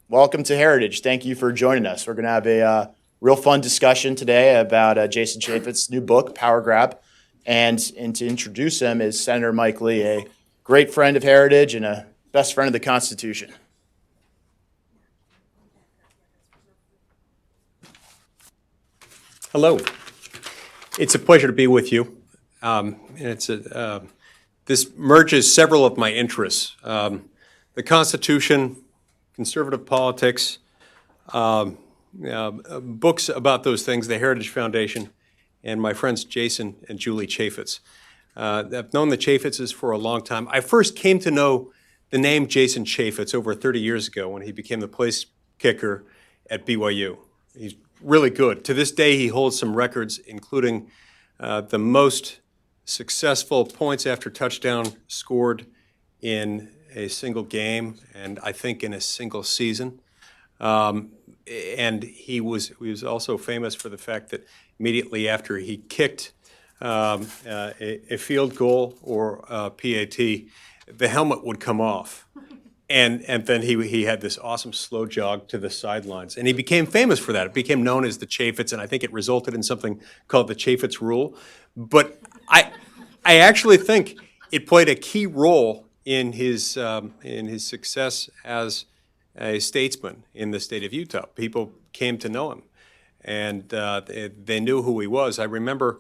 welcome to Heritage. Thank you for joining us. We're going to have a real fun discussion today about Jason Chaffetz's new book, Power Grab. And to introduce him is Senator Mike Lee, a great friend of Heritage and a best friend of the Constitution. Hello. It's a pleasure to be with you. This merges several of my interests. The Constitution, conservative politics, books about those things, the Heritage Foundation, and my friends Jason and Julie Chaffetz. I've known the Chaffetzes for a long time. I first came to know the name Jason Chaffetz over 30 years ago when he became the place kicker at BYU. He's really good. To this day, he holds some records, including the most successful points after touchdown scored in a single game, and I think in a single season. And he was also famous for the fact that immediately after he kicked a field goal or a PAT, the helmet would come off. And then he had this awesome slow jog to the sidelines. And he became famous for that. It became known as the Chaffetz, and I think it resulted in something called the Chaffetz rule. But I actually think it played a key role in his success as a statesman in the state of Utah. People came to know him, and they knew who he was. I remember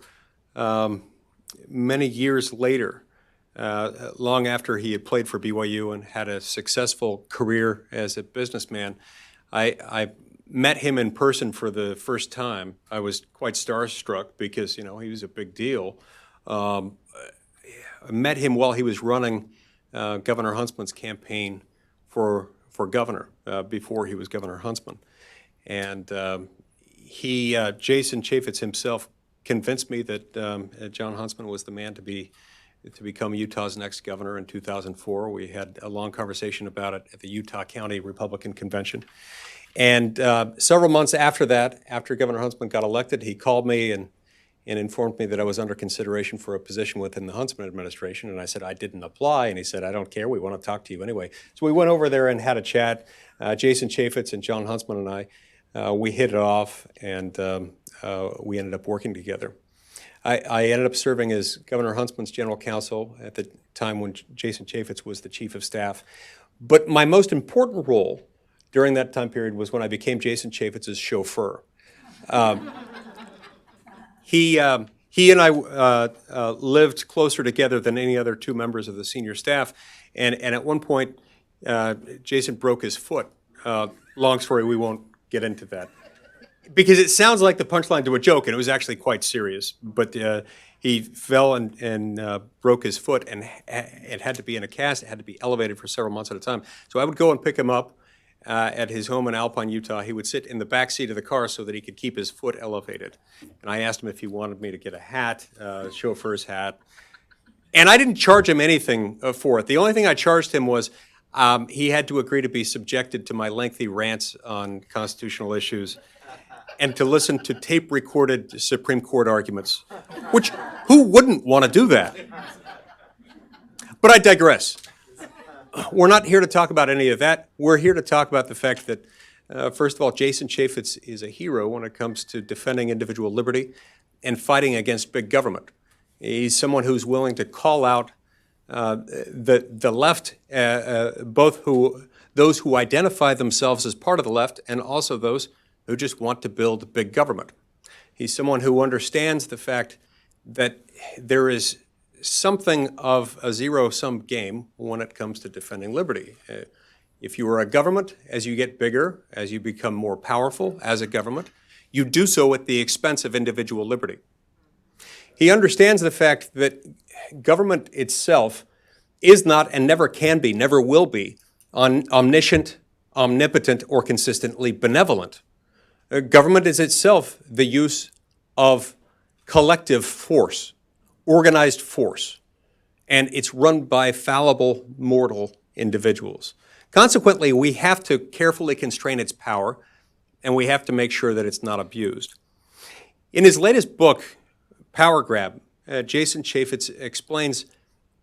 many years later, long after he had played for BYU and had a successful career as a businessman, I met him in person for the first time. I was quite starstruck because, he was a big deal. I met him while he was running Governor Huntsman's campaign for governor before he was Governor Huntsman. And Jason Chaffetz himself convinced me that John Huntsman was the man to become Utah's next governor in 2004. We had a long conversation about it at the Utah County Republican Convention. And several months after that, after Governor Huntsman got elected, he called me and informed me that I was under consideration for a position within the Huntsman administration. And I said, I didn't apply. And he said, I don't care. We want to talk to you anyway. So we went over there and had a chat. Jason Chaffetz and John Huntsman and I, we hit it off, and we ended up working together. I ended up serving as Governor Huntsman's general counsel at the time when Jason Chaffetz was the chief of staff. But my most important role during that time period was when I became Jason Chaffetz's chauffeur. He and I lived closer together than any other two members of the senior staff, and at one point, Jason broke his foot. Long story, we won't get into that. Because it sounds like the punchline to a joke, and it was actually quite serious. But he fell and broke his foot, and it had to be in a cast. It had to be elevated for several months at a time. So I would go and pick him up at his home in Alpine, Utah. He would sit in the back seat of the car so that he could keep his foot elevated. And I asked him if he wanted me to get a hat, chauffeur's hat. And I didn't charge him anything for it. The only thing I charged him was he had to agree to be subjected to my lengthy rants on constitutional issues and to listen to tape-recorded Supreme Court arguments, which who wouldn't want to do that? But I digress. We're not here to talk about any of that. We're here to talk about the fact that, first of all, Jason Chaffetz is a hero when it comes to defending individual liberty and fighting against big government. He's someone who's willing to call out the left, both those who identify themselves as part of the left and also those who just want to build big government. He's someone who understands the fact that there is something of a zero-sum game when it comes to defending liberty. If you are a government, as you get bigger, as you become more powerful as a government, you do so at the expense of individual liberty. He understands the fact that government itself is not and never can be, never will be, omniscient, omnipotent, or consistently benevolent. Government is itself the use of collective force, organized force, and it's run by fallible, mortal individuals. Consequently, we have to carefully constrain its power, and we have to make sure that it's not abused. In his latest book, Power Grab, Jason Chaffetz explains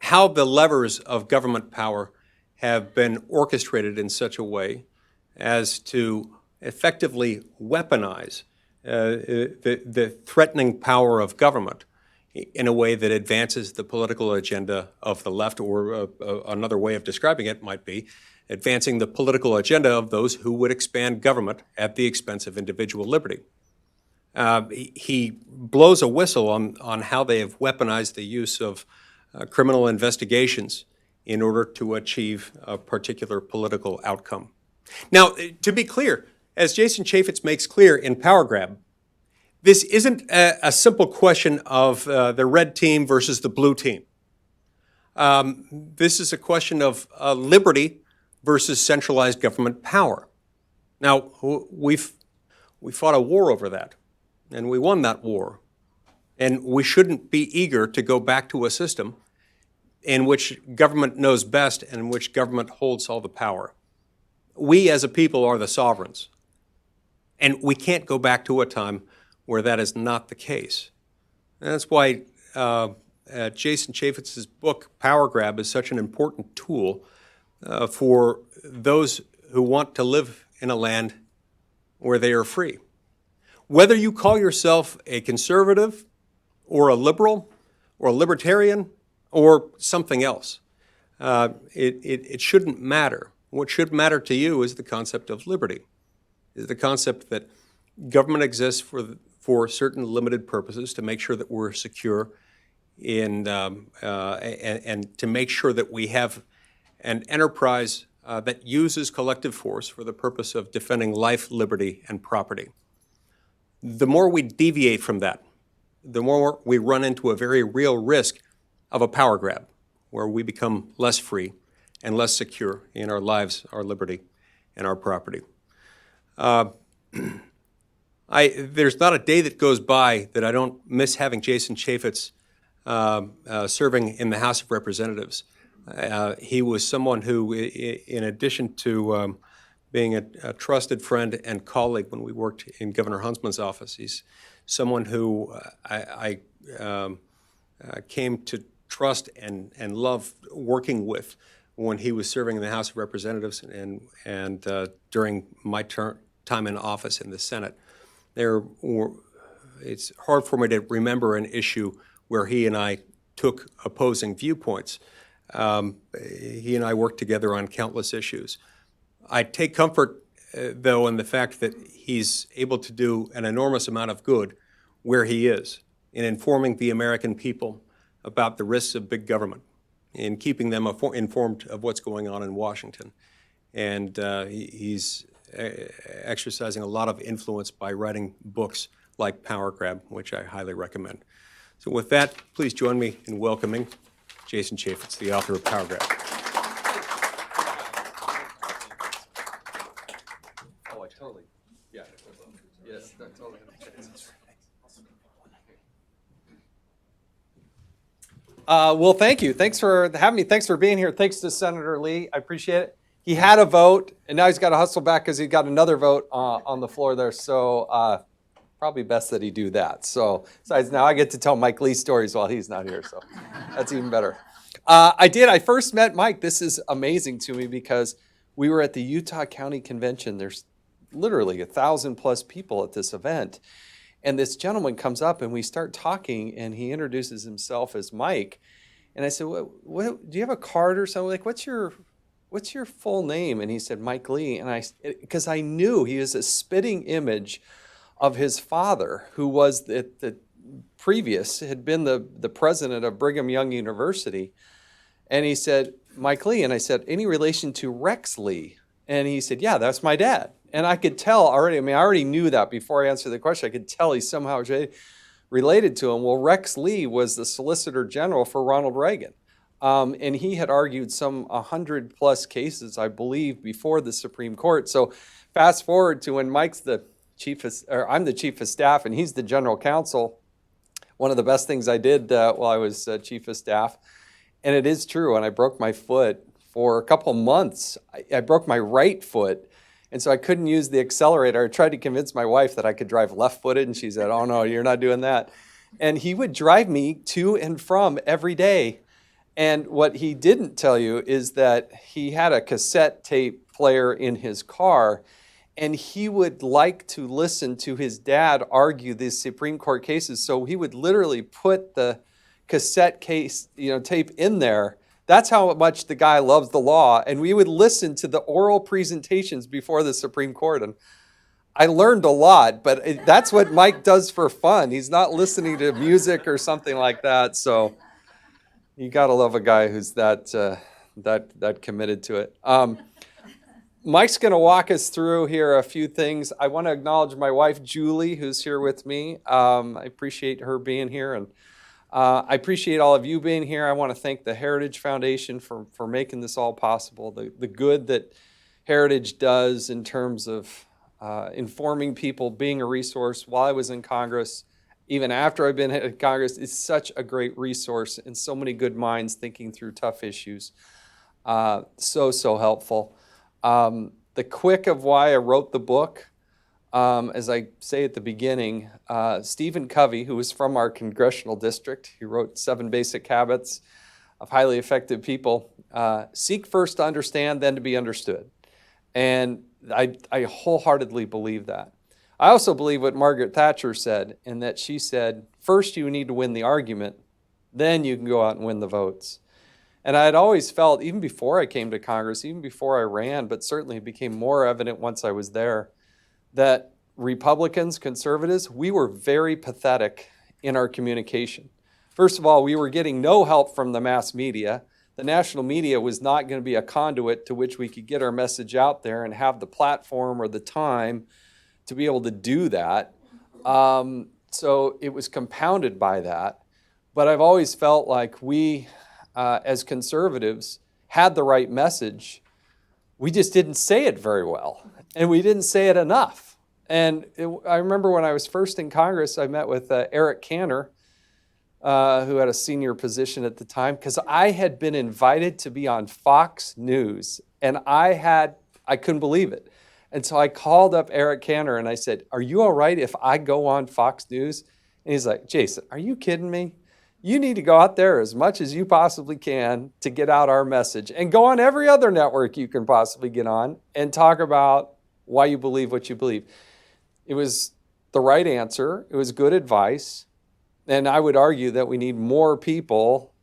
how the levers of government power have been orchestrated in such a way as to effectively weaponize the threatening power of government in a way that advances the political agenda of the left, or another way of describing it might be advancing the political agenda of those who would expand government at the expense of individual liberty. He blows a whistle on how they have weaponized the use of criminal investigations in order to achieve a particular political outcome. Now, to be clear, as Jason Chaffetz makes clear in Power Grab, this isn't a simple question of the red team versus the blue team. This is a question of liberty versus centralized government power. Now, we fought a war over that, and we won that war. And we shouldn't be eager to go back to a system in which government knows best and in which government holds all the power. We as a people are the sovereigns. And we can't go back to a time where that is not the case. And that's why Jason Chaffetz's book, Power Grab, is such an important tool for those who want to live in a land where they are free. Whether you call yourself a conservative or a liberal or a libertarian or something else, it shouldn't matter. What should matter to you is the concept of liberty, is the concept that government exists for certain limited purposes, to make sure that we're secure and to make sure that we have an enterprise that uses collective force for the purpose of defending life, liberty, and property. The more we deviate from that, the more we run into a very real risk of a power grab, where we become less free and less secure in our lives, our liberty, and our property. There's not a day that goes by that I don't miss having Jason Chaffetz serving in the House of Representatives. He was someone who, in addition to being a trusted friend and colleague when we worked in Governor Huntsman's office, he's someone who I came to trust and love working with when he was serving in the House of Representatives and during my time in office in the Senate. It's hard for me to remember an issue where he and I took opposing viewpoints. He and I worked together on countless issues. I take comfort, though, in the fact that he's able to do an enormous amount of good where he is, in informing the American people about the risks of big government, in keeping them informed of what's going on in Washington. And he's exercising a lot of influence by writing books like Power Grab, which I highly recommend. So with that, please join me in welcoming Jason Chaffetz, the author of Power Grab. Oh, I totally, yeah. Yes, that totally. Well, thank you. Thanks for having me. Thanks for being here. Thanks to Senator Lee. I appreciate it. He had a vote, and now he's got to hustle back because he got another vote on the floor there. So probably best that he do that. So besides, now I get to tell Mike Lee stories while he's not here. So that's even better. I first met Mike. This is amazing to me because we were at the Utah County Convention. There's literally 1,000+ people at this event. And this gentleman comes up and we start talking and he introduces himself as Mike. And I said, what do you have a card or something? Like, what's your full name? And he said, Mike Lee. And because I knew he was a spitting image of his father, who was the previous, had been the president of Brigham Young University. And he said, Mike Lee. And I said, any relation to Rex Lee? And he said, yeah, that's my dad. And I could tell already, I already knew that before I answered the question. I could tell he somehow related to him. Well, Rex Lee was the Solicitor General for Ronald Reagan. And he had argued some 100+ cases, I believe, before the Supreme Court. So fast forward to when Mike's I'm the chief of staff and he's the general counsel. One of the best things I did while I was chief of staff, and it is true, and I broke my foot for a couple months. I broke my right foot. And so I couldn't use the accelerator. I tried to convince my wife that I could drive left-footed, and she said, oh, no, you're not doing that. And he would drive me to and from every day. And what he didn't tell you is that he had a cassette tape player in his car. And he would like to listen to his dad argue these Supreme Court cases. So he would literally put the cassette case, tape in there. That's how much the guy loves the law. And we would listen to the oral presentations before the Supreme Court. And I learned a lot, but that's what Mike does for fun. He's not listening to music or something like that. So you got to love a guy who's that committed to it. Mike's going to walk us through here a few things. I want to acknowledge my wife, Julie, who's here with me. I appreciate her being here, and I appreciate all of you being here. I want to thank the Heritage Foundation for making this all possible. The good that Heritage does in terms of informing people, being a resource while I was in Congress, even after I've been in Congress, is such a great resource, and so many good minds thinking through tough issues. So helpful. The quick of why I wrote the book, as I say at the beginning, Stephen Covey, who was from our congressional district, he wrote 7 Basic Habits of Highly Effective People. Seek first to understand, then to be understood. And I wholeheartedly believe that. I also believe what Margaret Thatcher said, in that she said, first you need to win the argument, then you can go out and win the votes. And I had always felt, even before I came to Congress, even before I ran, but certainly it became more evident once I was there, that Republicans, conservatives, we were very pathetic in our communication. First of all, we were getting no help from the mass media. The national media was not going to be a conduit to which we could get our message out there and have the platform or the time to be able to do that. So it was compounded by that. But I've always felt like we, as conservatives, had the right message. We just didn't say it very well, and we didn't say it enough. And I remember when I was first in Congress, I met with Eric Cantor, who had a senior position at the time, because I had been invited to be on Fox News, and I couldn't believe it. And so I called up Eric Cantor and I said, are you all right if I go on Fox News? And he's like, Jason, are you kidding me? You need to go out there as much as you possibly can to get out our message, and go on every other network you can possibly get on and talk about why you believe what you believe. It was the right answer. It was good advice. And I would argue that we need more people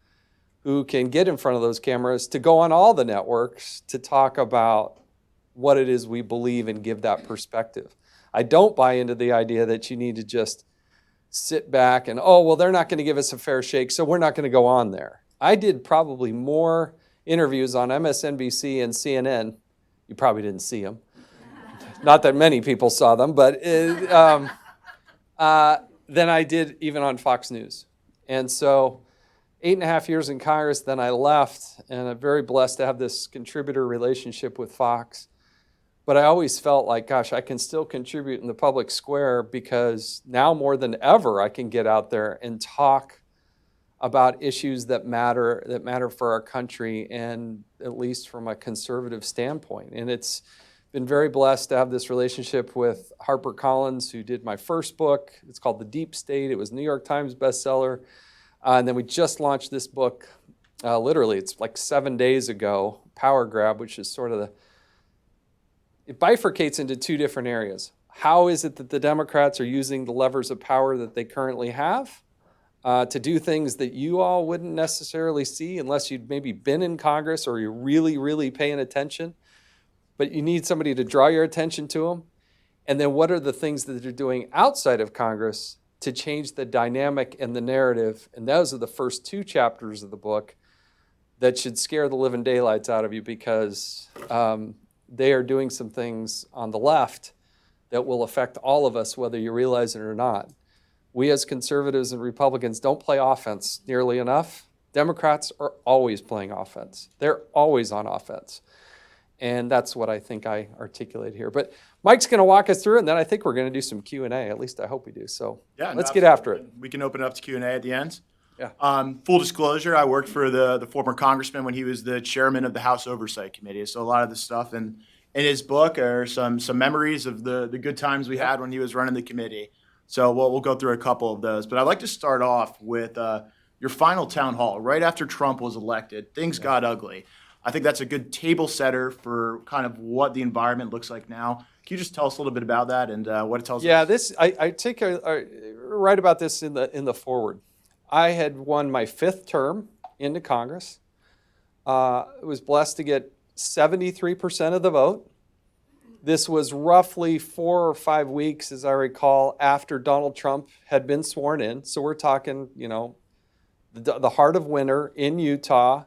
who can get in front of those cameras to go on all the networks to talk about what it is we believe and give that perspective. I don't buy into the idea that you need to just sit back and, they're not going to give us a fair shake, so we're not going to go on there. I did probably more interviews on MSNBC and CNN. You probably didn't see them. Not that many people saw them, but than I did even on Fox News. And so 8.5 years in Congress, then I left, and I'm very blessed to have this contributor relationship with Fox. But I always felt like, gosh, I can still contribute in the public square, because now more than ever, I can get out there and talk about issues that matter for our country, and at least from a conservative standpoint. And it's been very blessed to have this relationship with HarperCollins, who did my first book. It's called The Deep State. It was a New York Times bestseller. And then we just launched this book, literally, it's like 7 days ago, Power Grab, which is sort of it bifurcates into 2 different areas. How is it that the Democrats are using the levers of power that they currently have to do things that you all wouldn't necessarily see unless you'd maybe been in Congress or you're really, really paying attention? But you need somebody to draw your attention to them. And then what are the things that they're doing outside of Congress to change the dynamic and the narrative? And those are the first 2 chapters of the book that should scare the living daylights out of you, because they are doing some things on the left that will affect all of us, whether you realize it or not. We as conservatives and Republicans don't play offense nearly enough. Democrats are always playing offense. They're always on offense. And that's what I think I articulate here. But Mike's going to walk us through it, and then I think we're going to do some Q&A. At least I hope we do. So let's get after it. We can open it up to Q&A at the end. Yeah. Full disclosure, I worked for the former congressman when he was the chairman of the House Oversight Committee. So a lot of the stuff in his book are some memories of the good times we had when he was running the committee. So we'll go through a couple of those. But I'd like to start off with your final town hall. Right after Trump was elected, things got ugly. I think that's a good table setter for kind of what the environment looks like now. Can you just tell us a little bit about that and what it tells us? Yeah, I write about this in the forward. I had won my 5th term into Congress. Was blessed to get 73% of the vote. This was roughly 4 or 5 weeks, as I recall, after Donald Trump had been sworn in. So we're talking, the heart of winter in Utah.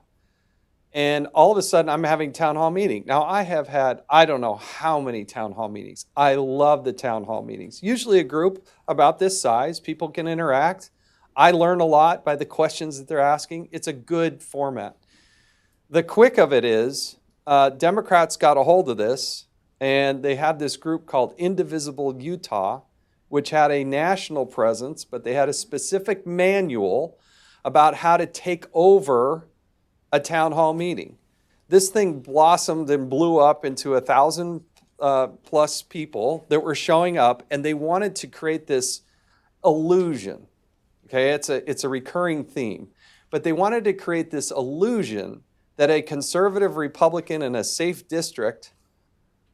And all of a sudden, I'm having town hall meeting. Now, I have had, I don't know how many town hall meetings. I love the town hall meetings. Usually a group about this size, people can interact. I learn a lot by the questions that they're asking. It's a good format. The quick of it is, Democrats got a hold of this, and they had this group called Indivisible Utah, which had a national presence, but they had a specific manual about how to take over a town hall meeting. This thing blossomed and blew up into 1,000 plus people that were showing up, and they wanted to create this illusion. Okay, it's a recurring theme, but they wanted to create this illusion that a conservative Republican in a safe district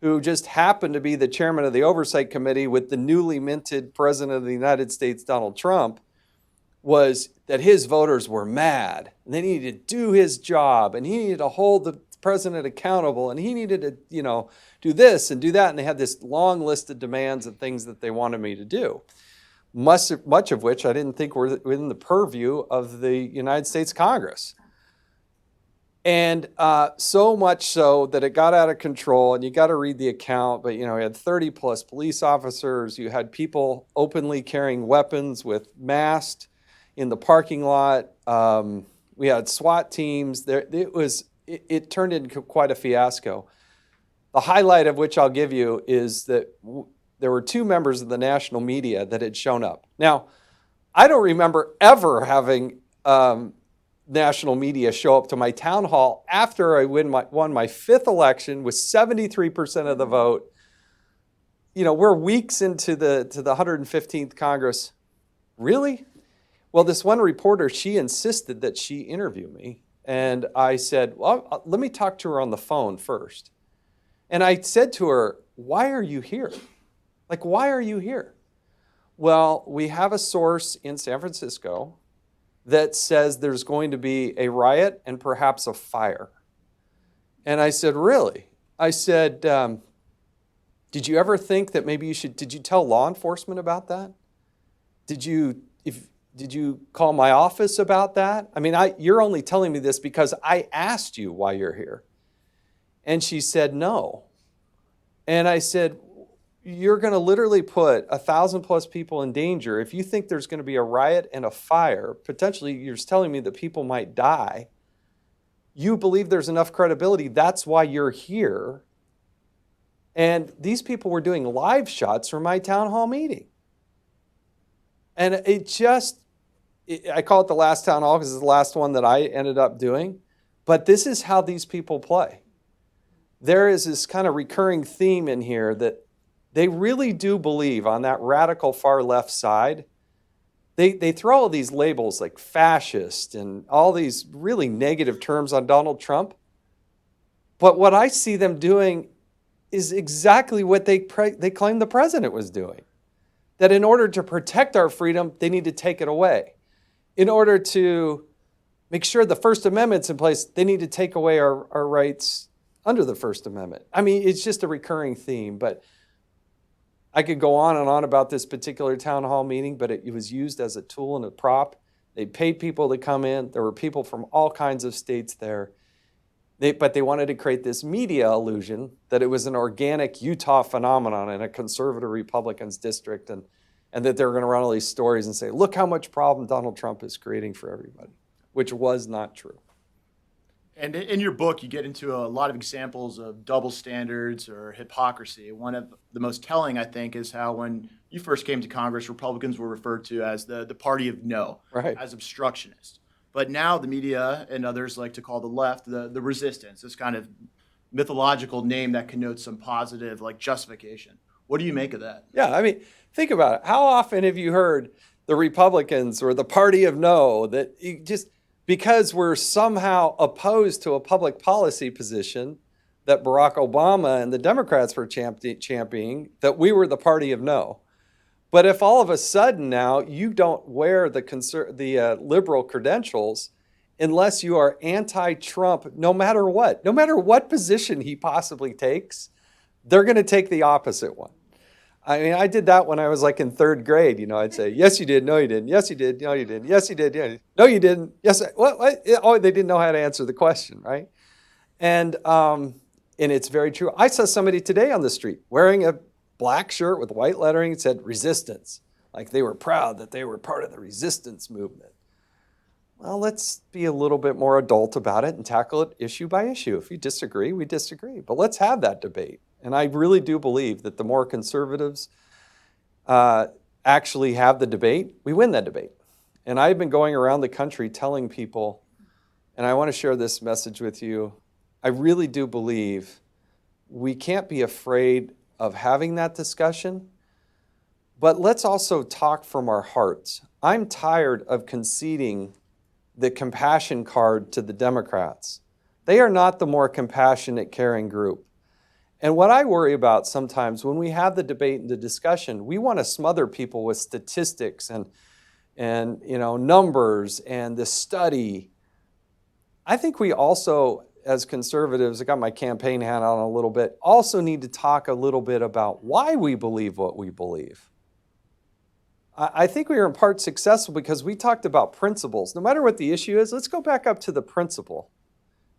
who just happened to be the chairman of the Oversight Committee with the newly minted President of the United States, Donald Trump, was that his voters were mad and they needed to do his job and he needed to hold the president accountable and he needed to, do this and do that. And they had this long list of demands and things that they wanted me to do, much of which I didn't think were within the purview of the United States Congress. And so much so that it got out of control, and you got to read the account, but we had 30 plus police officers, you had people openly carrying weapons with masked in the parking lot. We had SWAT teams. It turned into quite a fiasco. The highlight of which I'll give you is that there were 2 members of the national media that had shown up. Now, I don't remember ever having national media show up to my town hall after I won my 5th election with 73% of the vote. We're weeks into the 115th Congress. Really? Well, this one reporter, she insisted that she interview me. And I said, well, let me talk to her on the phone first. And I said to her, why are you here? Like, why are you here? Well, we have a source in San Francisco that says there's going to be a riot and perhaps a fire. And I said, really? I said, did you ever think that maybe did you tell law enforcement about that? Did you call my office about that? I mean, you're only telling me this because I asked you why you're here. And she said, no. And I said, you're going to literally put 1,000 plus people in danger. If you think there's going to be a riot and a fire, potentially you're telling me that people might die. You believe there's enough credibility. That's why you're here. And these people were doing live shots from my town hall meeting. And I call it the last town hall because it's the last one that I ended up doing. But this is how these people play. There is this kind of recurring theme in here that they really do believe on that radical far left side. They throw all these labels like fascist and all these really negative terms on Donald Trump. But what I see them doing is exactly what they claim the president was doing. That in order to protect our freedom, they need to take it away. In order to make sure the First Amendment's in place, they need to take away our rights under the First Amendment. I mean, it's just a recurring theme, but I could go on and on about this particular town hall meeting, but it was used as a tool and a prop. They paid people to come in. There were people from all kinds of states there. But they wanted to create this media illusion that it was an organic Utah phenomenon in a conservative Republican's district, and that they were going to run all these stories and say, look how much problem Donald Trump is creating for everybody, which was not true. And in your book, you get into a lot of examples of double standards or hypocrisy. One of the most telling, I think, is how when you first came to Congress, Republicans were referred to as the party of no, right, as obstructionists. But now the media and others like to call the left the resistance, this kind of mythological name that connotes some positive like justification. What do you make of that? Yeah, I mean, think about it. How often have you heard the Republicans or the party of no that you just because we're somehow opposed to a public policy position that Barack Obama and the Democrats were championing, that we were the party of no. But if all of a sudden now you don't wear the liberal credentials unless you are anti-Trump, no matter what position he possibly takes, they're going to take the opposite one. I mean, I did that when I was like in third grade. You know, I'd say, yes, you did. No, you didn't. Yes, you did. No, you didn't. Yes, you did. Yeah. No, you didn't. Yes. What? Oh, they didn't know how to answer the question, right? And it's very true. I saw somebody today on the street wearing a black shirt with white lettering. It said resistance, like they were proud that they were part of the resistance movement. Well, let's be a little bit more adult about it and tackle it issue by issue. If you disagree, we disagree. But let's have that debate. And I really do believe that the more conservatives actually have the debate, we win that debate. And I've been going around the country telling people, and I want to share this message with you, I really do believe we can't be afraid of having that discussion, but let's also talk from our hearts. I'm tired of conceding the compassion card to the Democrats. They are not the more compassionate, caring group. And what I worry about sometimes when we have the debate and the discussion, we want to smother people with statistics and numbers and the study. I think we also, as conservatives, I got my campaign hat on a little bit, also need to talk a little bit about why we believe what we believe. I think we are in part successful because we talked about principles. No matter what the issue is, let's go back up to the principle.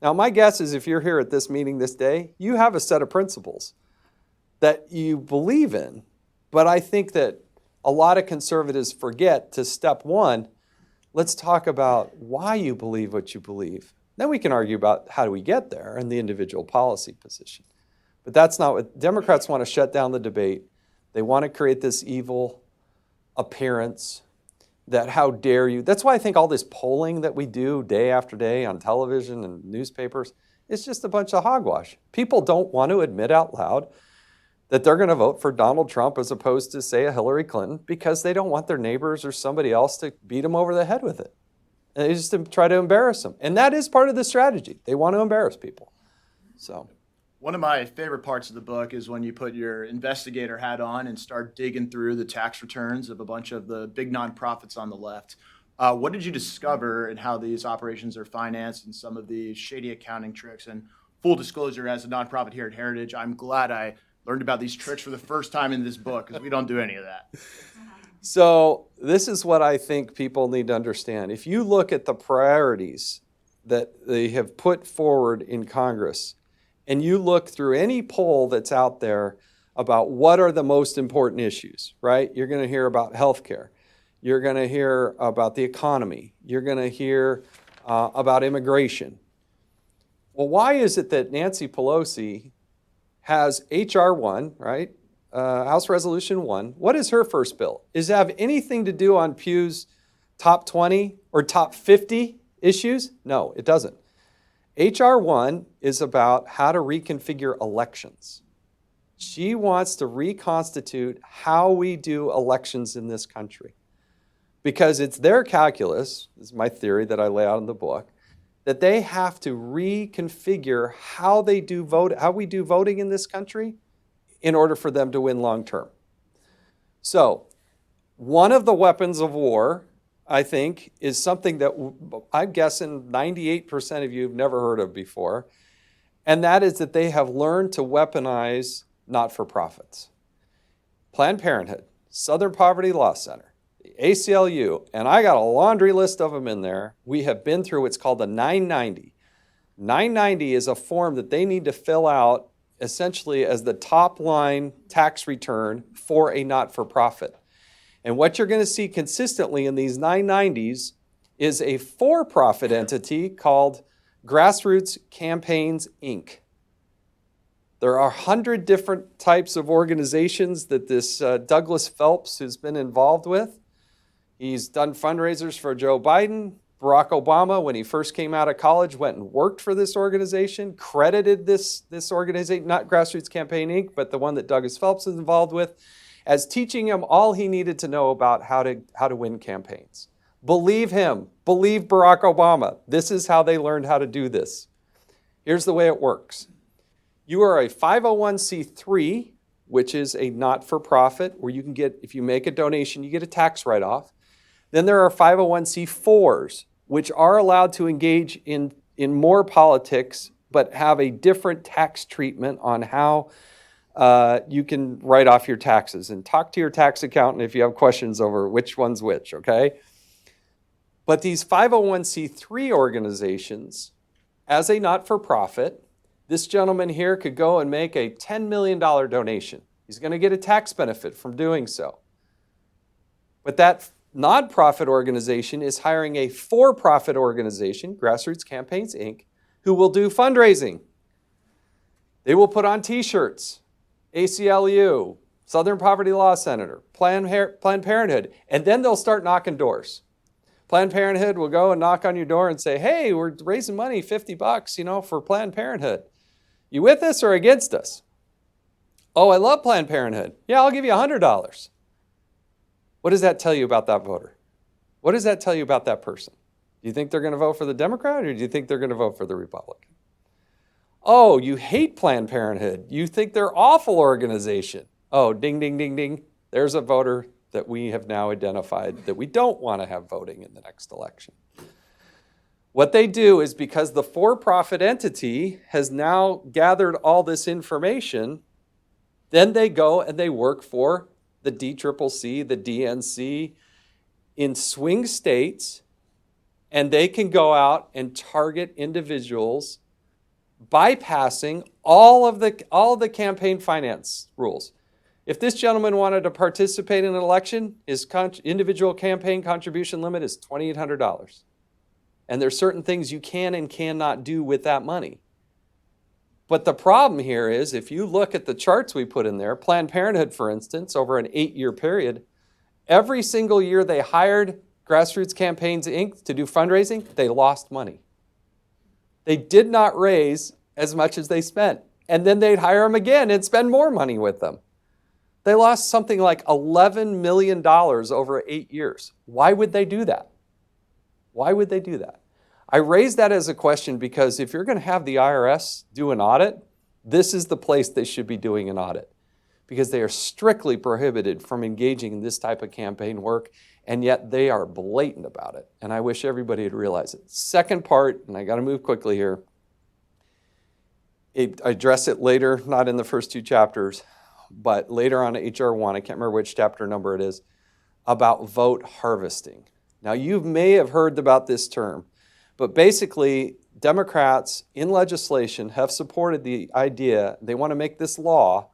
Now, my guess is if you're here at this meeting this day, you have a set of principles that you believe in. But I think that a lot of conservatives forget to step one, let's talk about why you believe what you believe. Then we can argue about how do we get there and the individual policy position. But that's not what Democrats want to shut down the debate. They want to create this evil appearance that how dare you. That's why I think all this polling that we do day after day on television and newspapers is just a bunch of hogwash. People don't want to admit out loud that they're going to vote for Donald Trump as opposed to, say, a Hillary Clinton because they don't want their neighbors or somebody else to beat them over the head with it. And they just try to embarrass them. And that is part of the strategy. They want to embarrass people. So one of my favorite parts of the book is when you put your investigator hat on and start digging through the tax returns of a bunch of the big nonprofits on the left. What did you discover in how these operations are financed and some of the shady accounting tricks? And full disclosure, as a nonprofit here at Heritage, I'm glad I learned about these tricks for the first time in this book because we don't do any of that. So this is what I think people need to understand. If you look at the priorities that they have put forward in Congress, and you look through any poll that's out there about what are the most important issues, right? You're going to hear about healthcare. You're going to hear about the economy. You're going to hear about immigration. Well, why is it that Nancy Pelosi has H.R. 1, right? House Resolution 1. What is her first bill? Does it have anything to do on Pew's top 20 or top 50 issues? No, it doesn't. H.R. 1 is about how to reconfigure elections. She wants to reconstitute how we do elections in this country. Because it's their calculus, this is my theory that I lay out in the book, that they have to reconfigure how we do voting in this country in order for them to win long term. So, one of the weapons of war, I think, is something that I'm guessing 98% of you have never heard of before, and that is that they have learned to weaponize not-for-profits. Planned Parenthood, Southern Poverty Law Center, the ACLU, and I got a laundry list of them in there. We have been through what's called the 990. 990 is a form that they need to fill out essentially as the top line tax return for a not-for-profit. And what you're going to see consistently in these 990s is a for-profit entity called Grassroots Campaigns, Inc. There are 100 different types of organizations that this Douglas Phelps has been involved with. He's done fundraisers for Joe Biden. Barack Obama, when he first came out of college, went and worked for this organization, credited this organization, not Grassroots Campaign, Inc., but the one that Douglas Phelps is involved with, as teaching him all he needed to know about how to win campaigns. Believe him. Believe Barack Obama. This is how they learned how to do this. Here's the way it works. You are a 501c3, which is a not-for-profit, where you can get, if you make a donation, you get a tax write-off. Then there are 501c4s, which are allowed to engage in more politics, but have a different tax treatment on how you can write off your taxes. And talk to your tax accountant if you have questions over which one's which, okay? But these 501c3 organizations, as a not-for-profit, this gentleman here could go and make a $10 million donation. He's going to get a tax benefit from doing so. But that nonprofit organization is hiring a for-profit organization, Grassroots Campaigns, Inc., who will do fundraising. They will put on T-shirts, ACLU, Southern Poverty Law Center, Planned Parenthood, and then they'll start knocking doors. Planned Parenthood will go and knock on your door and say, hey, we're raising money, $50, for Planned Parenthood. You with us or against us? Oh, I love Planned Parenthood. Yeah, I'll give you $100. What does that tell you about that voter? What does that tell you about that person? Do you think they're going to vote for the Democrat or do you think they're going to vote for the Republican? Oh, you hate Planned Parenthood. You think they're an awful organization. Oh, ding, ding, ding, ding. There's a voter that we have now identified that we don't want to have voting in the next election. What they do is, because the for-profit entity has now gathered all this information, then they go and they work for the DCCC, the DNC in swing states, and they can go out and target individuals bypassing all of the campaign finance rules. If this gentleman wanted to participate in an election, his individual campaign contribution limit is $2,800. And there's certain things you can and cannot do with that money. But the problem here is, if you look at the charts we put in there, Planned Parenthood, for instance, over an 8-year period, every single year they hired Grassroots Campaigns, Inc. to do fundraising, they lost money. They did not raise as much as they spent. And then they'd hire them again and spend more money with them. They lost something like $11 million over 8 years. Why would they do that? Why would they do that? I raise that as a question because if you're going to have the IRS do an audit, this is the place they should be doing an audit, because they are strictly prohibited from engaging in this type of campaign work, and yet they are blatant about it. And I wish everybody would realize it. Second part, and I got to move quickly here. I address it later, not in the first 2 chapters, but later on HR 1, I can't remember which chapter number it is, about vote harvesting. Now, you may have heard about this term, but basically, Democrats in legislation have supported the idea, they want to make this law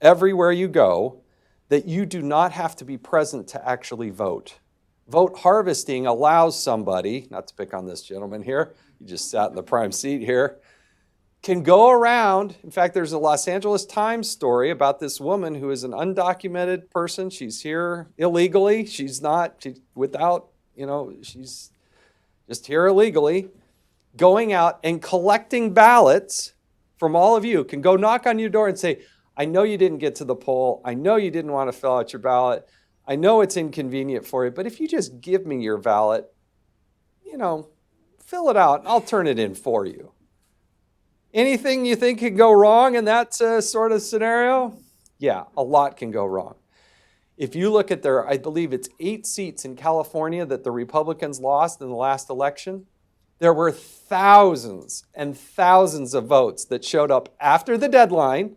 everywhere you go, that you do not have to be present to actually vote. Vote harvesting allows somebody, not to pick on this gentleman here, he just sat in the prime seat here, can go around. In fact, there's a Los Angeles Times story about this woman who is an undocumented person. She's here illegally. She's just here illegally, going out and collecting ballots from all of you. Can go knock on your door and say, I know you didn't get to the poll. I know you didn't want to fill out your ballot. I know it's inconvenient for you, but if you just give me your ballot, fill it out, and I'll turn it in for you. Anything you think could go wrong in that sort of scenario? Yeah, a lot can go wrong. If you look at I believe it's 8 seats in California that the Republicans lost in the last election, there were thousands and thousands of votes that showed up after the deadline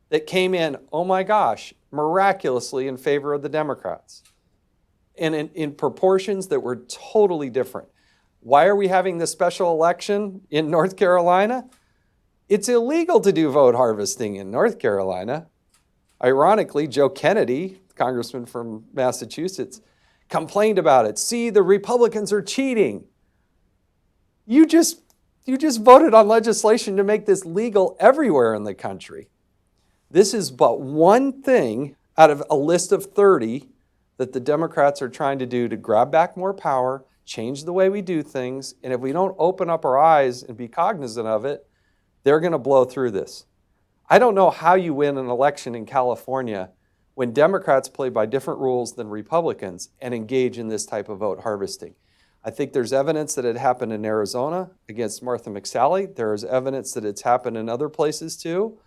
that came in, oh my gosh, miraculously in favor of the Democrats. And in proportions that were totally different. Why are we having this special election in North Carolina? It's illegal to do vote harvesting in North Carolina. Ironically, Joe Kennedy, congressman from Massachusetts, complained about it. See, the Republicans are cheating. You just voted on legislation to make this legal everywhere in the country. This is but one thing out of a list of 30 that the Democrats are trying to do to grab back more power, change the way we do things, and if we don't open up our eyes and be cognizant of it, they're going to blow through this. I don't know how you win an election in California when Democrats play by different rules than Republicans and engage in this type of vote harvesting. I think there's evidence that it happened in Arizona against Martha McSally. There is evidence that it's happened in other places too.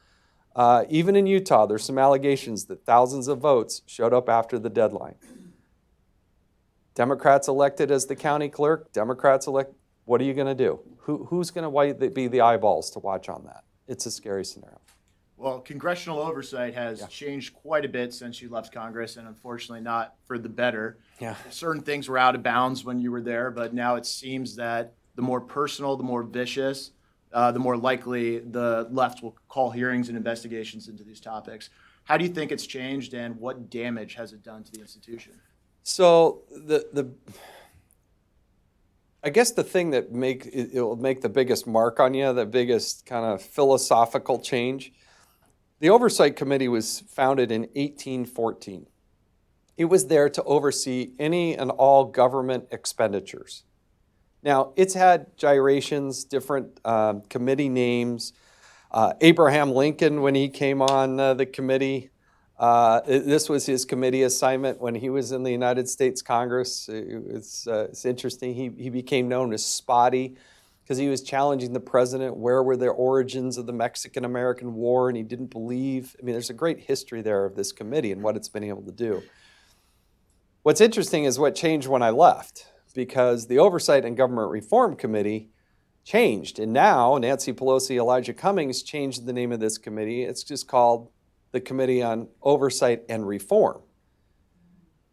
Even in Utah, there's some allegations that thousands of votes showed up after the deadline. Democrats elected as the county clerk, Democrats elect, what are you going to do? Who's going to be the eyeballs to watch on that? It's a scary scenario. Well, congressional oversight has changed quite a bit since you left Congress, and unfortunately not for the better. Yeah. Certain things were out of bounds when you were there, but now it seems that the more personal, the more vicious, the more likely the left will call hearings and investigations into these topics. How do you think it's changed, and what damage has it done to the institution? So I guess the thing that it will make the biggest mark on you, the biggest kind of philosophical change, the Oversight Committee was founded in 1814. It was there to oversee any and all government expenditures. Now, it's had gyrations, different committee names. Abraham Lincoln, when he came on the committee, this was his committee assignment when he was in the United States Congress. It's interesting. He became known as Spotty because he was challenging the president. Where were the origins of the Mexican-American War? And he didn't believe. I mean, there's a great history there of this committee and what it's been able to do. What's interesting is what changed when I left, because the Oversight and Government Reform Committee changed. And now Nancy Pelosi, Elijah Cummings changed the name of this committee. It's just called the Committee on Oversight and Reform.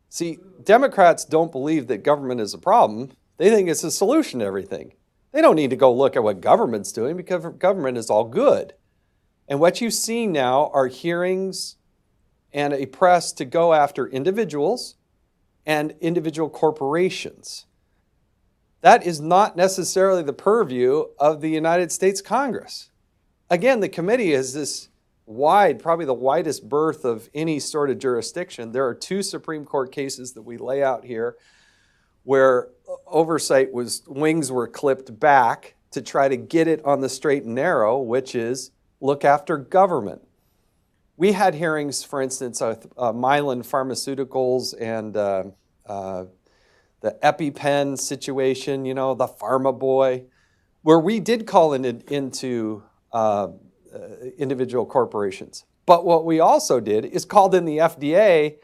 See, Democrats don't believe that government is a problem. They think it's a solution to everything. They don't need to go look at what government's doing because government is all good. And what you see now are hearings and a press to go after individuals and individual corporations. That is not necessarily the purview of the United States Congress. Again, the committee is this wide, probably the widest berth of any sort of jurisdiction. There are 2 Supreme Court cases that we lay out here where oversight wings were clipped back to try to get it on the straight and narrow, which is look after government. We had hearings, for instance, Mylan Pharmaceuticals and the EpiPen situation, the pharma boy, where we did call into individual corporations. But what we also did is called in the FDA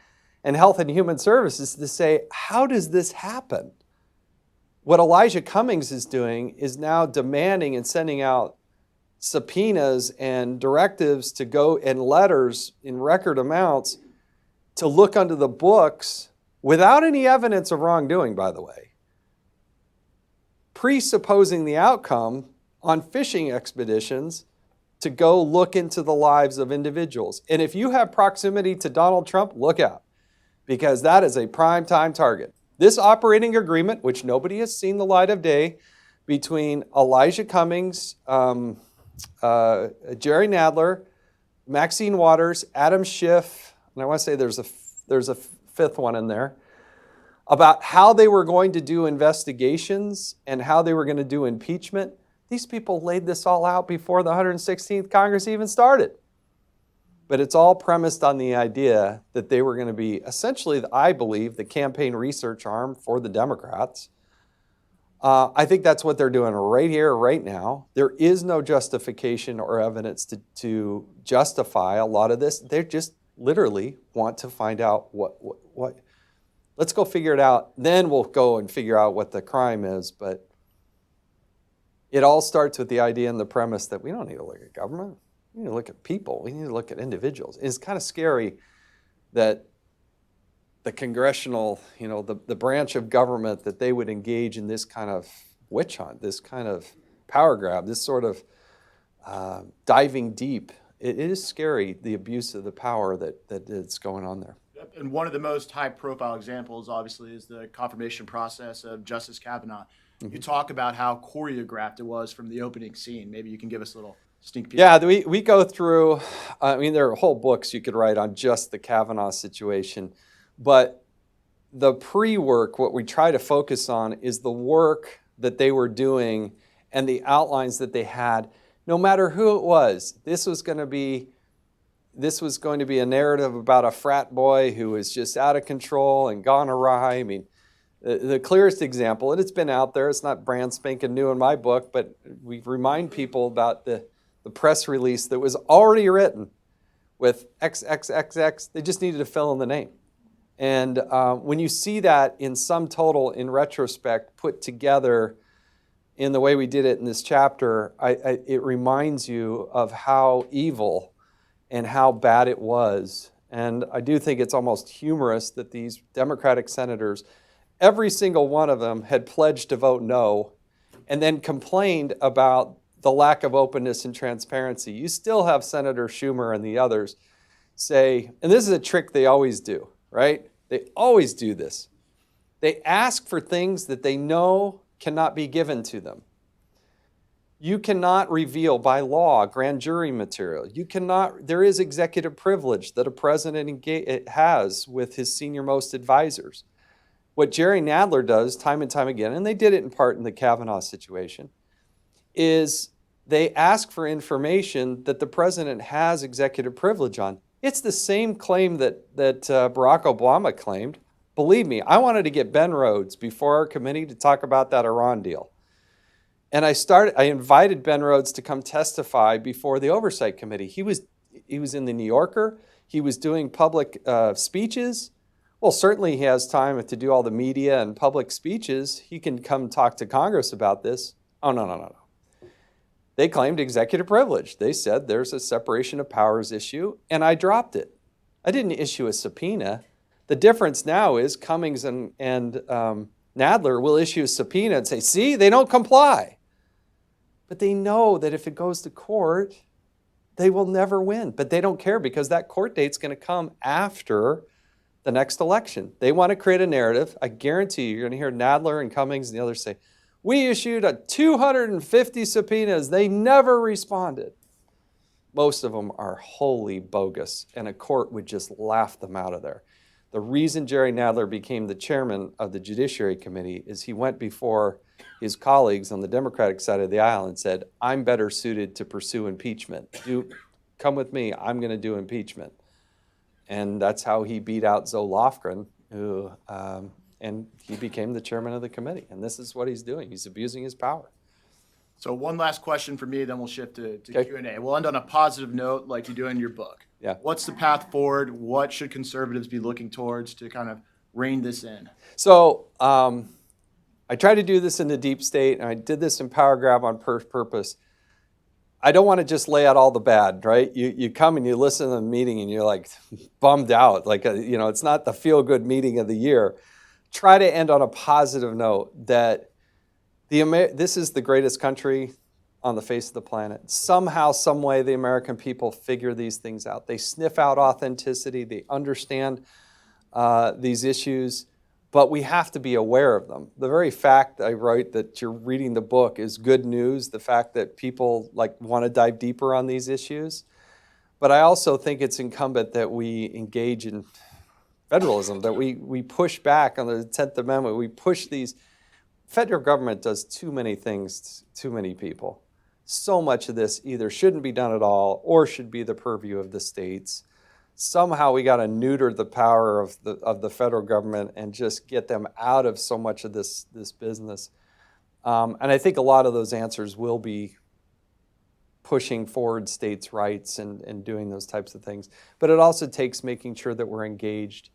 and Health and Human Services to say, how does this happen? What Elijah Cummings is doing is now demanding and sending out subpoenas and directives to go and letters in record amounts to look under the books without any evidence of wrongdoing, by the way, presupposing the outcome on fishing expeditions to go look into the lives of individuals. And if you have proximity to Donald Trump, look out, because that is a prime time target. This operating agreement, which nobody has seen the light of day, between Elijah Cummings, Jerry Nadler, Maxine Waters, Adam Schiff, and I want to say there's a 5th one in there, about how they were going to do investigations and how they were going to do impeachment. These people laid this all out before the 116th Congress even started. But it's all premised on the idea that they were going to be essentially, I believe, the campaign research arm for the Democrats. I think that's what they're doing right here, right now. There is no justification or evidence to justify a lot of this. They just literally want to find out what. Let's go figure it out. Then we'll go and figure out what the crime is. But it all starts with the idea and the premise that we don't need to look at government. We need to look at people. We need to look at individuals. It's kind of scary that the congressional, the branch of government, that they would engage in this kind of witch hunt, this kind of power grab, this sort of diving deep. It is scary, the abuse of the power that is going on there. And one of the most high-profile examples, obviously, is the confirmation process of Justice Kavanaugh. Mm-hmm. You talk about how choreographed it was from the opening scene. Maybe you can give us a little sneak peek. Yeah, we go through, there are whole books you could write on just the Kavanaugh situation. But the pre-work, what we try to focus on is the work that they were doing and the outlines that they had. No matter who it was, this was going to be this was going to be a narrative about a frat boy who was just out of control and gone awry. I mean, the clearest example, and it's been out there, it's not brand spanking new in my book, but we remind people about the press release that was already written with XXXX. They just needed to fill in the name. And when you see that in sum total, in retrospect, put together in the way we did it in this chapter, it reminds you of how evil and how bad it was. And I do think it's almost humorous that these Democratic senators, every single one of them had pledged to vote no and then complained about the lack of openness and transparency. You still have Senator Schumer and the others say, and this is a trick they always do, right? They always do this. They ask for things that they know cannot be given to them. You cannot reveal by law grand jury material. You cannot, there is executive privilege that a president has with his senior-most advisors. What Jerry Nadler does time and time again, and they did it in part in the Kavanaugh situation, is they ask for information that the president has executive privilege on. It's the same claim that Barack Obama claimed. Believe me, I wanted to get Ben Rhodes before our committee to talk about that Iran deal. And I invited Ben Rhodes to come testify before the Oversight Committee. He was in the New Yorker. He was doing public speeches. Well, certainly he has time to do all the media and public speeches. He can come talk to Congress about this. Oh, no. They claimed executive privilege. They said there's a separation of powers issue, and I dropped it. I didn't issue a subpoena. The difference now is Cummings and Nadler will issue a subpoena and say, see, they don't comply. But they know that if it goes to court, they will never win. But they don't care because that court date's going to come after the next election. They want to create a narrative. I guarantee you're going to hear Nadler and Cummings and the others say, we issued 250 subpoenas. They never responded. Most of them are wholly bogus, and a court would just laugh them out of there. The reason Jerry Nadler became the chairman of the Judiciary Committee is he went before his colleagues on the Democratic side of the aisle and said, I'm better suited to pursue impeachment. Come with me, I'm going to do impeachment. And that's how he beat out Zoe Lofgren, and he became the chairman of the committee. And this is what he's doing. He's abusing his power. So one last question for me, then we'll shift to Okay. Q&A. We'll end on a positive note like you do in your book. Yeah. What's the path forward? What should conservatives be looking towards to kind of rein this in? So I tried to do this in the deep state, and I did this in Power Grab on purpose. I don't want to just lay out all the bad, right? You come and you listen to the meeting and you're like bummed out. Like, it's not the feel-good meeting of the year. Try to end on a positive note that this is the greatest country on the face of the planet. Somehow, some way, the American people figure these things out. They sniff out authenticity. They understand these issues, but we have to be aware of them. The very fact I write that you're reading the book is good news, the fact that people want to dive deeper on these issues. But I also think it's incumbent that we engage in federalism, that we push back on the 10th Amendment. We push these. Federal government does too many things to too many people. So much of this either shouldn't be done at all or should be the purview of the states. Somehow we got to neuter the power of the federal government and just get them out of so much of this business. And I think a lot of those answers will be pushing forward states' rights and doing those types of things. But it also takes making sure that we're engaged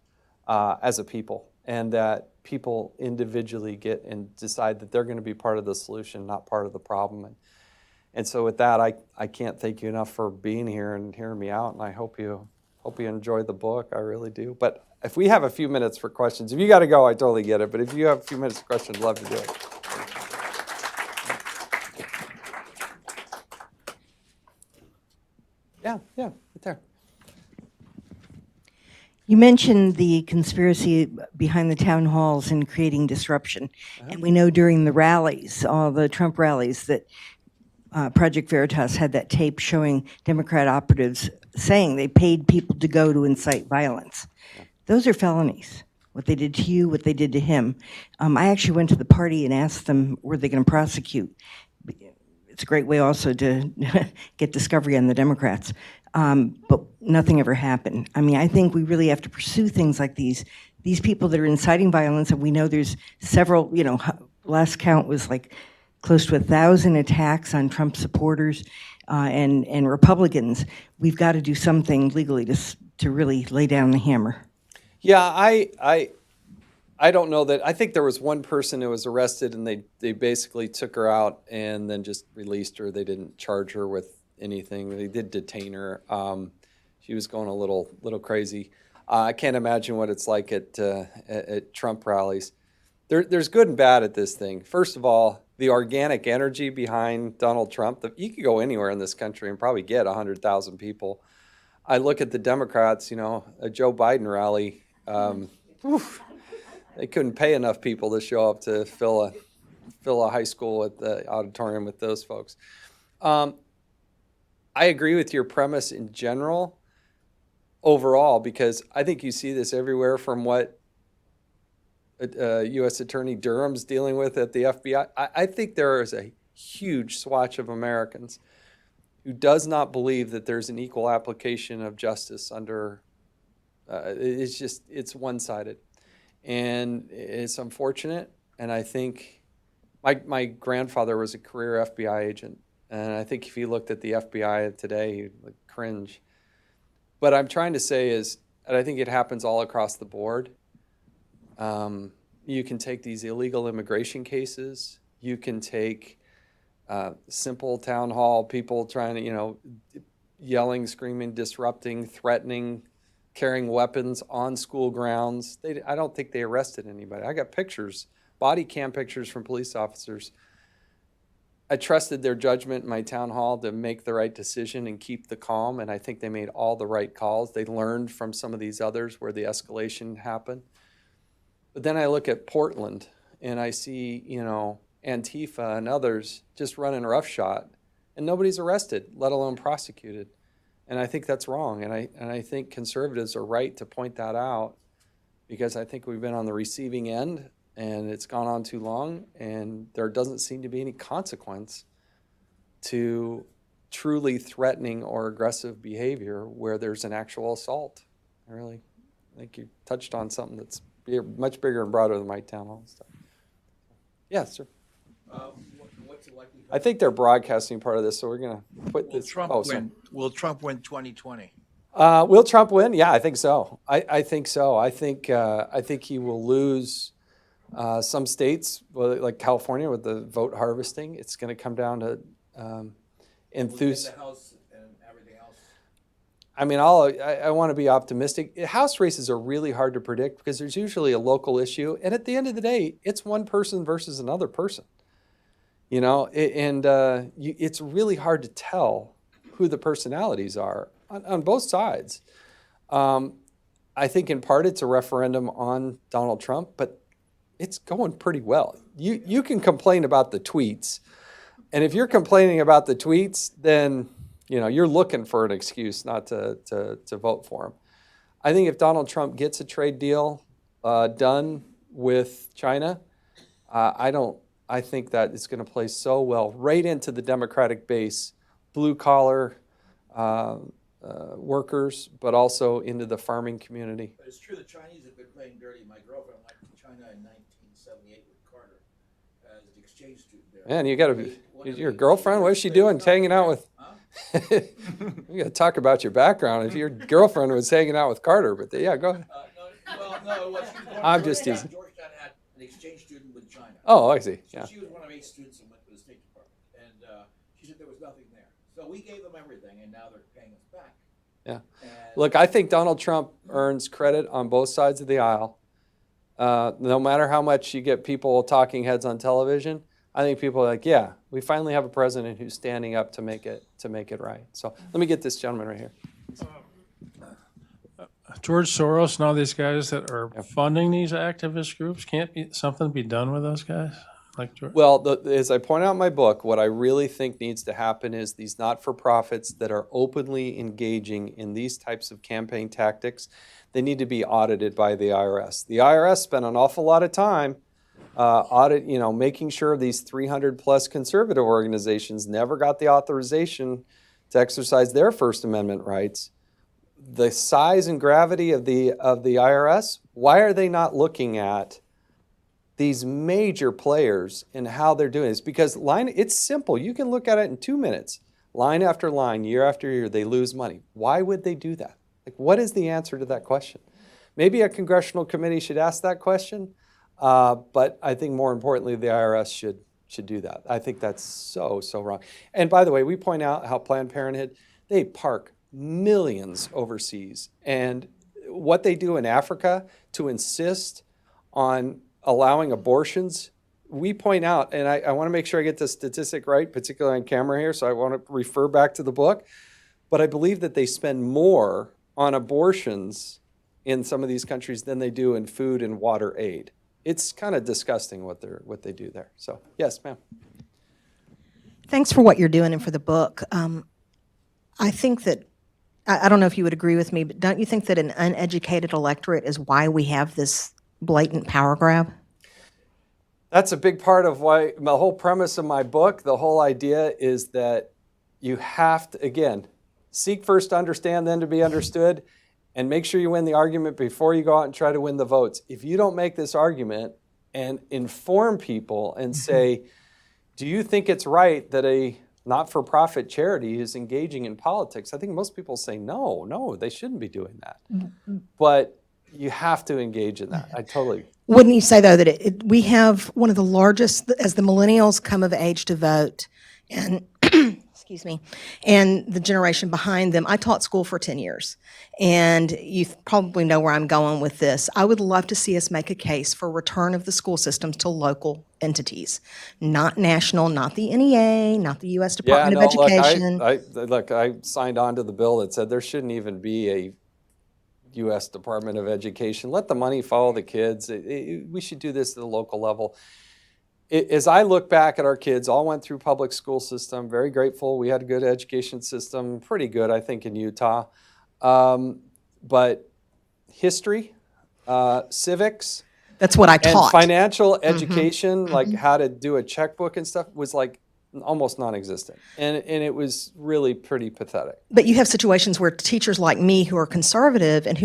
as a people, and that people individually get and decide that they're going to be part of the solution, not part of the problem. And so with that, I can't thank you enough for being here and hearing me out, and I hope you enjoyed the book. I really do. But if we have a few minutes for questions, if you got to go, I totally get it. But if you have a few minutes for questions, I'd love to do it. Yeah, right there. You mentioned the conspiracy behind the town halls and creating disruption. And we know during the rallies, all the Trump rallies, that Project Veritas had that tape showing Democrat operatives saying they paid people to go to incite violence. Those are felonies. What they did to you, what they did to him. I actually went to the party and asked them, were they going to prosecute? It's a great way also to get discovery on the Democrats. but nothing ever happened. I mean, I think we really have to pursue things like these people that are inciting violence, and we know there's several, last count was like close to 1,000 attacks on Trump supporters and Republicans. We've got to do something legally to really lay down the hammer. Yeah, I don't know that. I think there was one person who was arrested, and they basically took her out and then just released her. They didn't charge her with anything. They did detain her. She was going a little crazy. I can't imagine what it's like at Trump rallies. There's good and bad at this thing. First of all, the organic energy behind Donald Trump. You could go anywhere in this country and probably get 100,000 people. I look at the Democrats. A Joe Biden rally. They couldn't pay enough people to show up to fill a high school at the auditorium with those folks. I agree with your premise in general, overall, because I think you see this everywhere from what U.S. Attorney Durham's dealing with at the FBI. I think there is a huge swatch of Americans who does not believe that there's an equal application of justice under. It's one-sided. And it's unfortunate, and I think my grandfather was a career FBI agent, and I think if he looked at the FBI today, he would cringe. What I'm trying to say is, and I think it happens all across the board, you can take these illegal immigration cases, you can take simple town hall people trying to, yelling, screaming, disrupting, threatening, carrying weapons on school grounds. I don't think they arrested anybody. I got pictures, body cam pictures from police officers. I trusted their judgment in my town hall to make the right decision and keep the calm, and I think they made all the right calls. They learned from some of these others where the escalation happened. But then I look at Portland, and I see, Antifa and others just running roughshod, and nobody's arrested, let alone prosecuted. And I think that's wrong, and I think conservatives are right to point that out, because I think we've been on the receiving end, and it's gone on too long, and there doesn't seem to be any consequence to truly threatening or aggressive behavior where there's an actual assault. I think you touched on something that's much bigger and broader than my town hall stuff. Yes, sir. What's the likelihood? I think they're broadcasting part of this, so we're going to put this. Will Trump win 2020? Will Trump win? Yeah, I think so. I think so. I think he will lose some states, like California, with the vote harvesting. It's going to come down to enthusiasm. The House and everything else. I mean, I want to be optimistic. House races are really hard to predict because there's usually a local issue, and at the end of the day, it's one person versus another person. It's really hard to tell who the personalities are on both sides. I think in part it's a referendum on Donald Trump, but it's going pretty well. You can complain about the tweets, and if you're complaining about the tweets, then you're looking for an excuse not to vote for him. I think if Donald Trump gets a trade deal done with China, I think that it's going to play so well right into the Democratic base, blue collar workers, but also into the farming community. But it's true the Chinese have been playing dirty. My girlfriend went to China in 1978 with Carter as an exchange student there. Man, you got to. Your girlfriend? What is she doing? Hanging out with? Huh? We got to talk about your background. If your girlfriend was hanging out with Carter, but yeah, go ahead. I'm just teasing. Georgetown had an exchange student with China. Oh, I see. Yeah. So she was one of 8 students and went to the State Department, and she said there was nothing there. So we gave them everything, and now they're paying us back. Yeah. And Look, I think Donald Trump earns credit on both sides of the aisle. No matter how much you get people talking heads on television, I think people are like, yeah, we finally have a president who's standing up to make it right. So let me get this gentleman right here. George Soros and all these guys that are funding these activist groups, can't something be done with those guys? Like George? Well, as I point out in my book, what I really think needs to happen is these not-for-profits that are openly engaging in these types of campaign tactics, they need to be audited by the IRS. The IRS spent an awful lot of time making sure these 300 plus conservative organizations never got the authorization to exercise their First Amendment rights. The size and gravity of the IRS, why are they not looking at these major players and how they're doing this? Because it's simple. You can look at it in 2 minutes. Line after line, year after year, they lose money. Why would they do that? Like, what is the answer to that question? Maybe a congressional committee should ask that question, but I think more importantly, the IRS should do that. I think that's so wrong. And by the way, we point out how Planned Parenthood, they park millions overseas. And what they do in Africa to insist on allowing abortions, we point out, and I want to make sure I get the statistic right, particularly on camera here, so I want to refer back to the book, but I believe that they spend more on abortions in some of these countries than they do in food and water aid. It's kind of disgusting what they do there. So, yes, ma'am. Thanks for what you're doing and for the book. I think that, I don't know if you would agree with me, but don't you think that an uneducated electorate is why we have this blatant power grab? That's a big part of why the whole premise of my book, the whole idea is that you have to, again, seek first to understand, then to be understood, and make sure you win the argument before you go out and try to win the votes. If you don't make this argument and inform people and say, do you think it's right that a not-for-profit charity is engaging in politics? I think most people say, no, they shouldn't be doing that. But you have to engage in that. I totally. Wouldn't you say, though, that we have one of the largest, as the millennials come of age to vote, and excuse me, and the generation behind them. I taught school for 10 years, and you probably know where I'm going with this. I would love to see us make a case for return of the school systems to local entities, not national, not the NEA, not the U.S. Department of Education. Look, I signed on to the bill that said there shouldn't even be a U.S. Department of Education. Let the money follow the kids. We should do this at the local level. As I look back at our kids, all went through public school system, very grateful. We had a good education system, pretty good, I think, in Utah. But history, civics, that's what I taught. and financial education, like how to do a checkbook and stuff, was like almost non-existent. And it was really pretty pathetic. But you have situations where teachers like me who are conservative and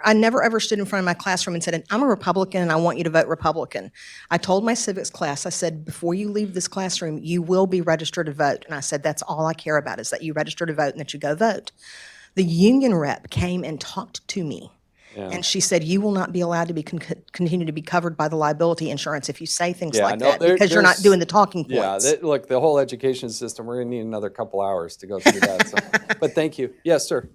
I never ever stood in front of my classroom and said, I'm a Republican and I want you to vote Republican. I told my civics class, I said, before you leave this classroom, you will be registered to vote. And I said, that's all I care about is that you register to vote and that you go vote. The union rep came and talked to me. Yeah. And she said, you will not be allowed to be continue to be covered by the liability insurance if you say things like that because you're not doing the talking points. Yeah, look, the whole education system, we're going to need another couple hours to go through that. So. But thank you. Yes, sir.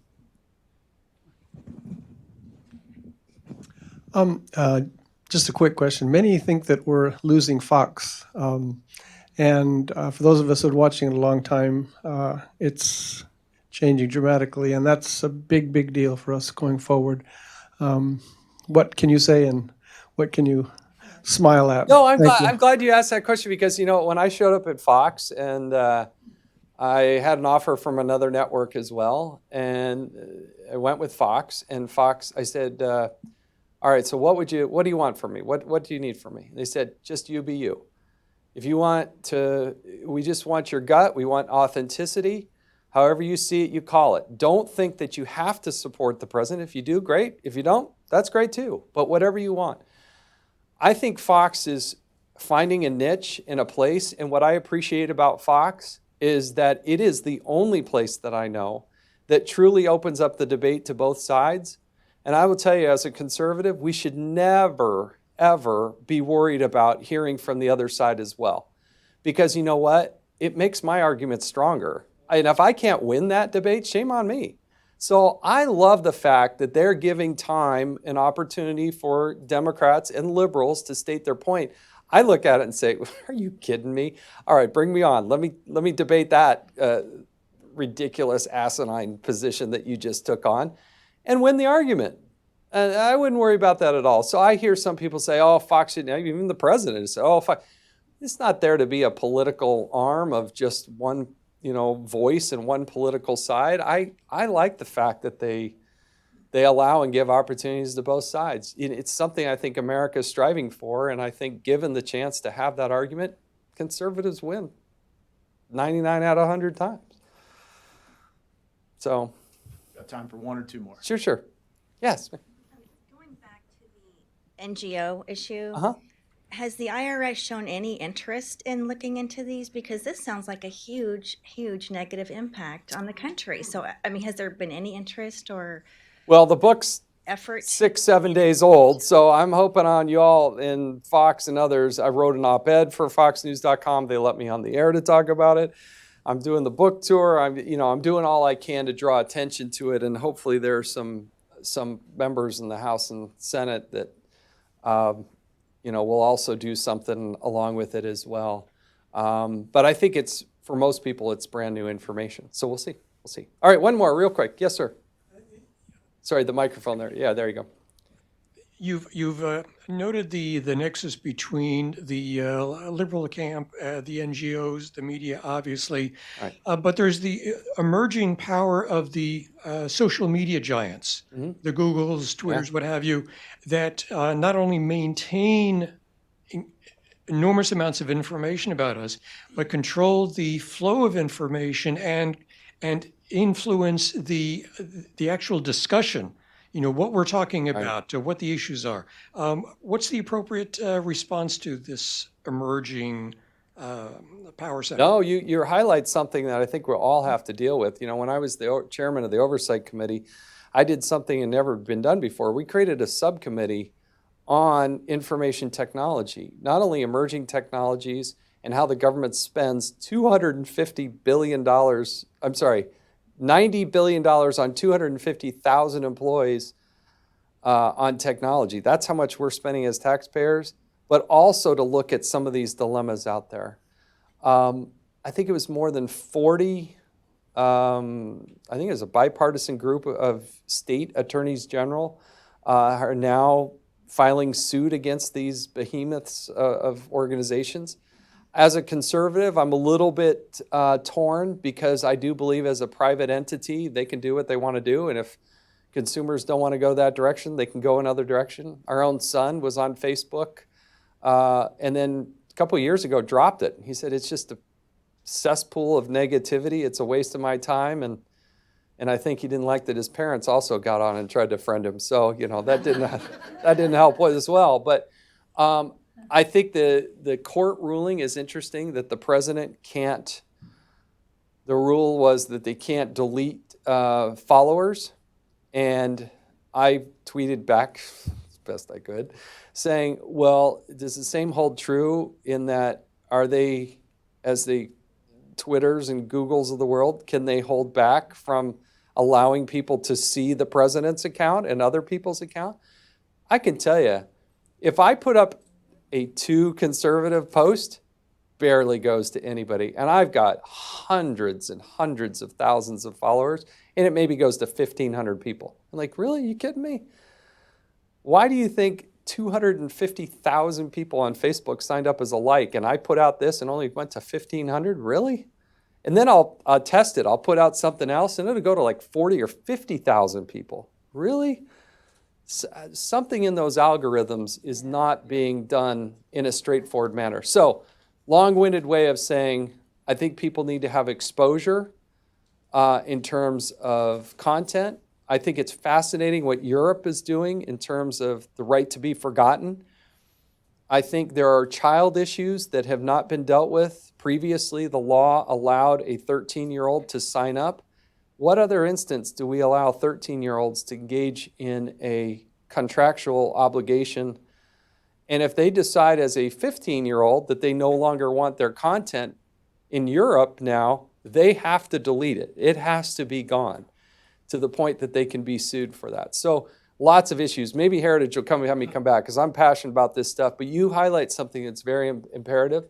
Just a quick question. Many think that we're losing Fox. And for those of us who are watching it a long time, it's changing dramatically. And that's a big deal for us going forward. What can you say and what can you smile at? No, I'm glad you asked that question because, when I showed up at Fox and I had an offer from another network as well, and I went with Fox, and Fox, I said, all right, so what do you want from me? What do you need from me? They said, just you be you. If you we just want your gut, we want authenticity. However you see it, you call it. Don't think that you have to support the president. If you do, great. If you don't, that's great too. But whatever you want. I think Fox is finding a niche in a place, and what I appreciate about Fox is that it is the only place that I know that truly opens up the debate to both sides. And I will tell you, as a conservative, we should never, ever be worried about hearing from the other side as well. Because you know what? It makes my argument stronger. And if I can't win that debate, shame on me. So I love the fact that they're giving time and opportunity for Democrats and liberals to state their point. I look at it and say, are you kidding me? All right, bring me on. Let me debate that ridiculous asinine position that you just took on and win the argument. And I wouldn't worry about that at all. So I hear some people say, oh, Fox should, even the president say, oh, Fox. It's not there to be a political arm of just one voice and one political side. I like the fact that they allow and give opportunities to both sides. It's something I think America is striving for, and I think given the chance to have that argument, conservatives win 99 out of 100 times. So, Got time for one or two more. sure. Yes. Going back to the NGO issue, Uh-huh. has the IRS shown any interest in looking into these? Because this sounds like a huge, huge negative impact on the country. So, I mean, has there been any interest or Well, the book's effort? 6-7 days old, so I'm hoping on y'all in Fox and others. I wrote an op-ed for foxnews.com. They let me on the air to talk about it. I'm doing the book tour. I'm doing all I can to draw attention to it, and hopefully there are some members in the House and Senate that will also do something along with it as well. But I think it's, for most people, it's brand new information. So we'll see. All right, one more real quick. Yes, sir. Sorry, the microphone there. Yeah, there you go. You've noted the nexus between the liberal camp, the NGOs, the media, obviously, Right. But there's the emerging power of the social media giants, the Googles, Twitters, what have you, that not only maintain enormous amounts of information about us, but control the flow of information and influence the actual discussion. What we're talking about, what the issues are. What's the appropriate response to this emerging power center? No, you highlight something that I think we'll all have to deal with. When I was the chairman of the Oversight Committee, I did something that never been done before. We created a subcommittee on information technology, not only emerging technologies and how the government spends $250 billion, $90 billion on 250,000 employees on technology. That's how much we're spending as taxpayers, but also to look at some of these dilemmas out there. I think it was more than 40, I think it was a bipartisan group of state attorneys general are now filing suit against these behemoths of organizations. As a conservative, I'm a little bit torn because I do believe as a private entity, they can do what they want to do. And if consumers don't want to go that direction, they can go another direction. Our own son was on Facebook and then a couple of years ago dropped it. He said, it's just a cesspool of negativity. It's a waste of my time. And I think he didn't like that his parents also got on and tried to friend him. So, that didn't help as well. But I think the court ruling is interesting that the president can't, the rule was that they can't delete followers. And I tweeted back as best I could saying, well, does the same hold true in that are they, as the Twitters and Googles of the world, can they hold back from allowing people to see the president's account and other people's account? I can tell you, if I put up a too conservative post, barely goes to anybody. And I've got hundreds and hundreds of thousands of followers, and it maybe goes to 1,500 people. I'm like, really? Are you kidding me? Why do you think 250,000 people on Facebook signed up as a like, and I put out this and only went to 1,500? Really? And then I'll test it. I'll put out something else, and it'll go to like 40 or 50,000 people. Really? Something in those algorithms is not being done in a straightforward manner. So, long-winded way of saying, I think people need to have exposure in terms of content. I think it's fascinating what Europe is doing in terms of the right to be forgotten. I think there are child issues that have not been dealt with. Previously, the law allowed a 13-year-old to sign up. What other instance do we allow 13-year-olds to engage in a contractual obligation? And if they decide as a 15-year-old that they no longer want their content in Europe now, they have to delete it. It has to be gone to the point that they can be sued for that. So lots of issues. Maybe Heritage will have me come back because I'm passionate about this stuff, but you highlight something that's very imperative.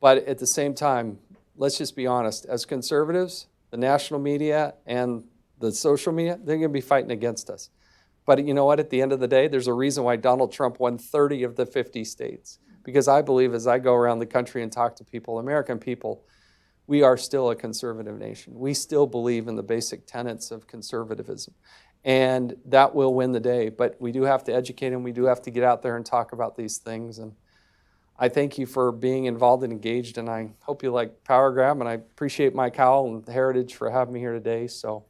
But at the same time, let's just be honest. As conservatives, the national media and the social media, they're going to be fighting against us. But you know what? At the end of the day, there's a reason why Donald Trump won 30 of the 50 states. Because I believe as I go around the country and talk to people, American people, we are still a conservative nation. We still believe in the basic tenets of conservatism. And that will win the day. But we do have to educate them. We do have to get out there and talk about these things. And I thank you for being involved and engaged. And I hope you like Power Grab. And I appreciate Mike Howell and Heritage for having me here today. So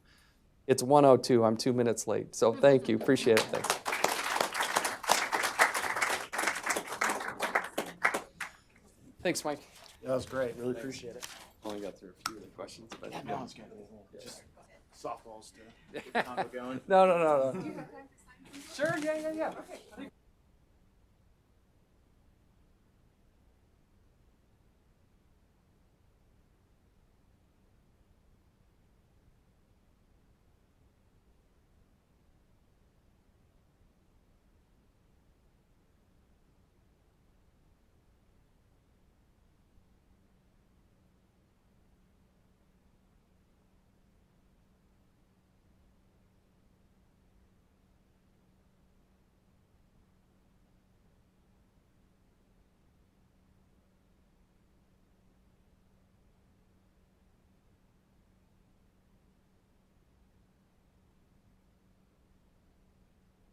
It's 1:02. I'm 2 minutes late. So thank you. Appreciate it. Thanks. Thanks, Mike. That was great. Really appreciate it. Only got through a few of the questions, but No, it's good. Just softballs to get the combo going. no. Sure. Yeah. Okay.